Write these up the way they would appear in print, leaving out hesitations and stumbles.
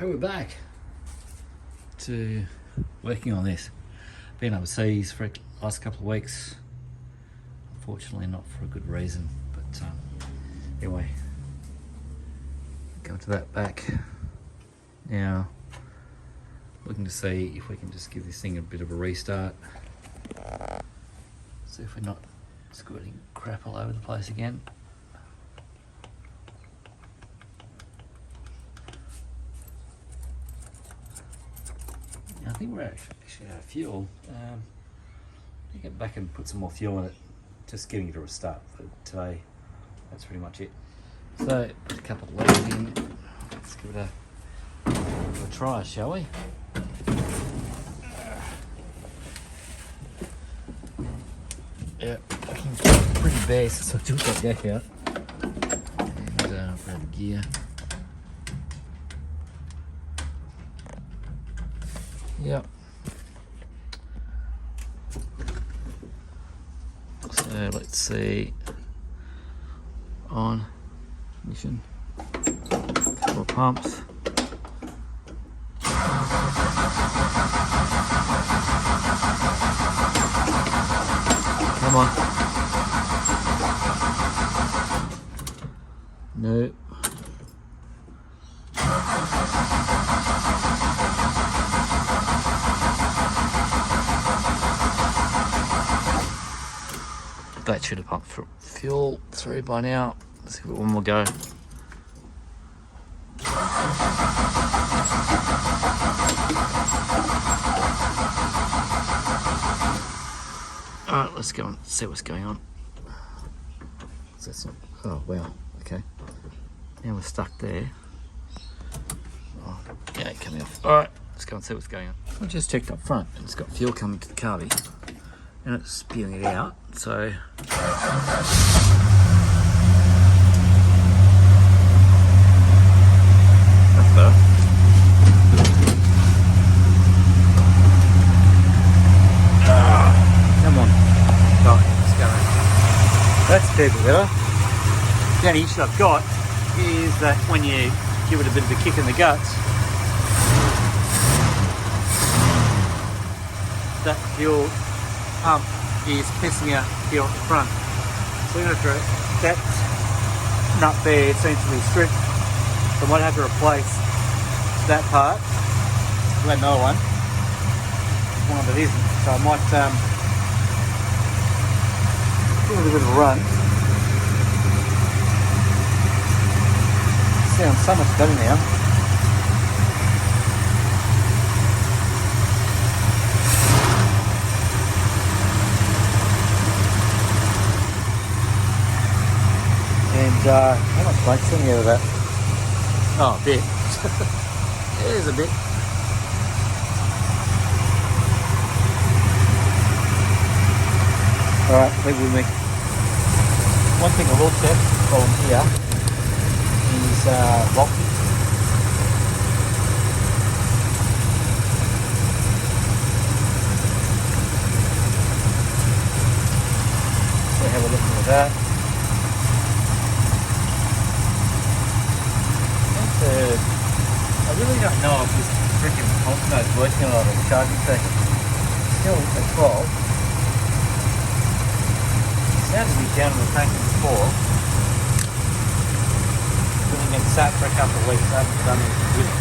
Hey, we're back to working on this. Been overseas for the last couple of weeks. Unfortunately, not for a good reason, but anyway, go to that back now. Looking to see if we can just give this thing a bit of a restart. See if we're not squirting crap all over the place again. I think we're actually out of fuel. I'll get back and put some more fuel in it. Just giving it a restart for today. That's pretty much it. So, put a couple of loads in. Let's give it a try, shall we? Yeah, looking pretty basic, so I took that deck out. And grab the gear. Yep. So let's see. On mission. Couple of pumps. Come on. No. That should have pumped fuel through by now. Let's give it one more go. Alright, let's go and see what's going on. Oh, wow, okay. Now we're stuck there. Oh, yeah, coming off. Alright, let's go and see what's going on. I just checked up front and it's got fuel coming to the carby and it's spewing it out, so. That's better. Come on. Right, let's go. That's a fair bit better. The only issue I've got is that when you give it a bit of a kick in the guts, that fuel pump is pissing out fuel at the front. So we're going to have to, that nut there seems to be stripped. So I might have to replace that part. We've got another one. One that isn't. So I might give it a bit of a run. Sounds so much better now. And how much smoke's coming out of that? Oh, a bit. There's a bit. Alright, leave it with me. One thing I will check on here is voltage. So have a look at that. I really don't know if this freaking Ultimo is working on the charging station. Still at 12. Sounded me down on the tank before. Really been sat for a couple of weeks. I haven't done anything with it.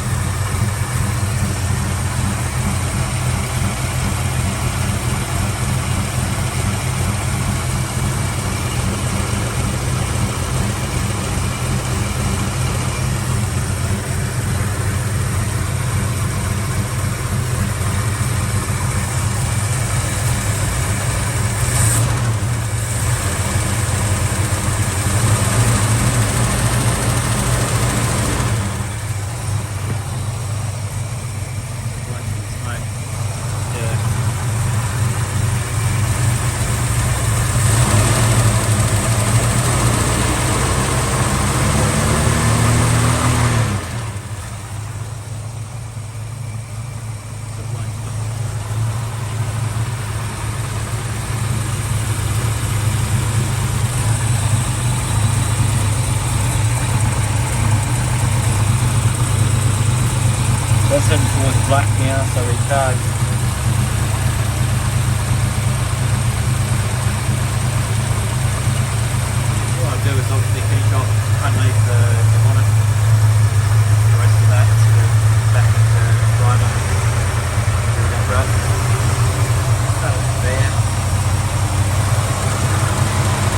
That's heading towards black now, so recharge. What I'll do is obviously finish off underneath the bonnet. The rest of that sort of back into driver. Do that rub. That'll be there.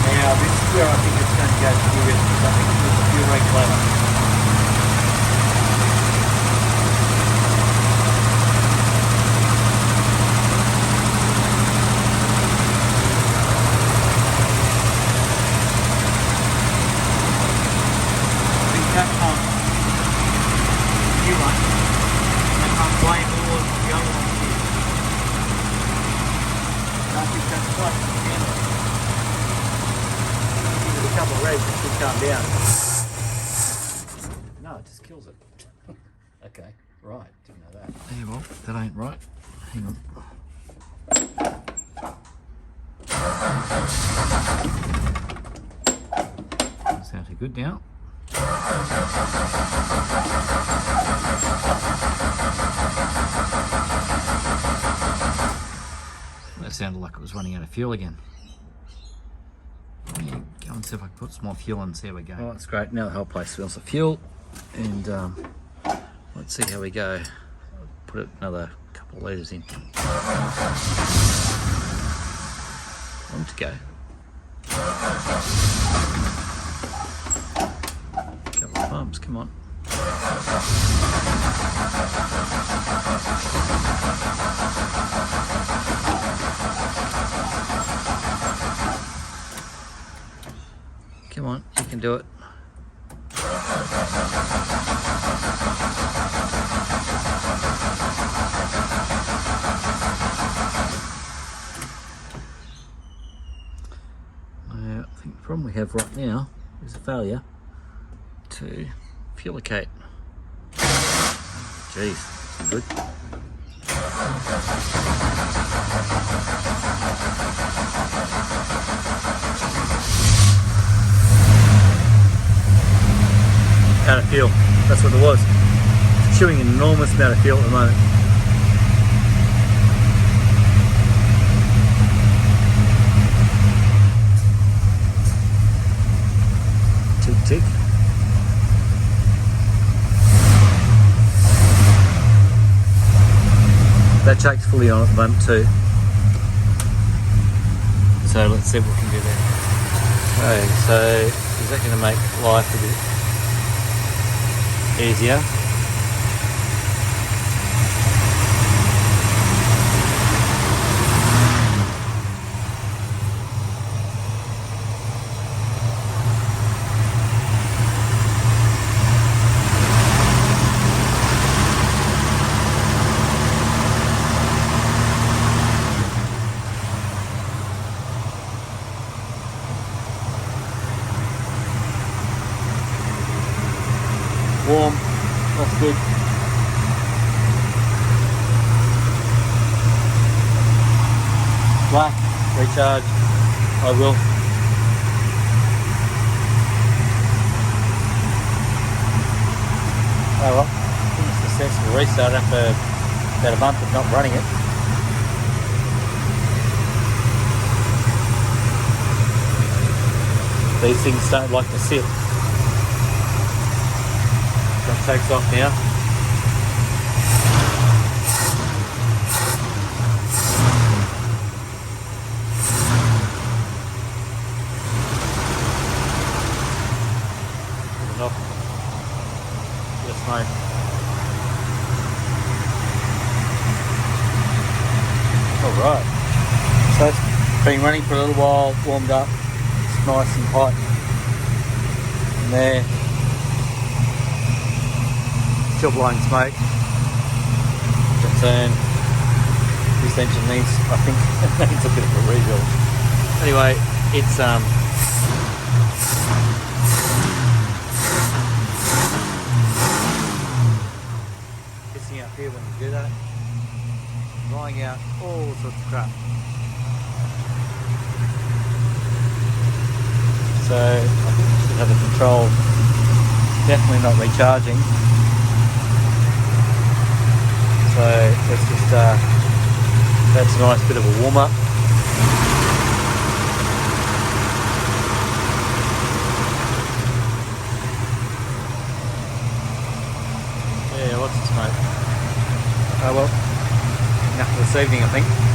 Now this is where I think it's going to go to the rest because I think it's a fuel regulator. That pump, new one, that pump way more than the other one here. I think that's quite handle. Give it a couple of revs, it should calm down. No, it just kills it. Okay, right, didn't know that. Yeah, well, that ain't right. Hang on. Doesn't sound too good now. That sounded like it was running out of fuel again. Yeah, go and see if I can put some more fuel in and see how we go. Oh, that's great. Now the whole place smells of fuel. And let's see how we go. I'll put another couple of litres in. One to go. Pumps, come on. Come on, you can do it. I think the problem we have right now is a failure to fuelicate. Jeez, that's good. Out of fuel, that's what it was. It's chewing an enormous amount of fuel at the moment. Tick tick. That chuck's fully on at the moment too. So let's see what we can do there. Okay, so is that going to make life a bit easier? Warm, that's good. Black, recharge, I will. Oh well, I think it's a sensible restart after about a month of not running it. These things don't like to sit. That takes off now. Put it off. Yes, mate. Alright. So it's been running for a little while, warmed up. It's nice and hot. And there. Still blowing smoke. Return. This engine needs, I think, it needs a bit of a rebuild. Anyway, it's pissing out here when you do that. Drying out all sorts of crap. So I think we should have a control. Definitely not recharging. that's a nice bit of a warm up. Yeah, lots of smoke. Oh well, enough for this evening, I think.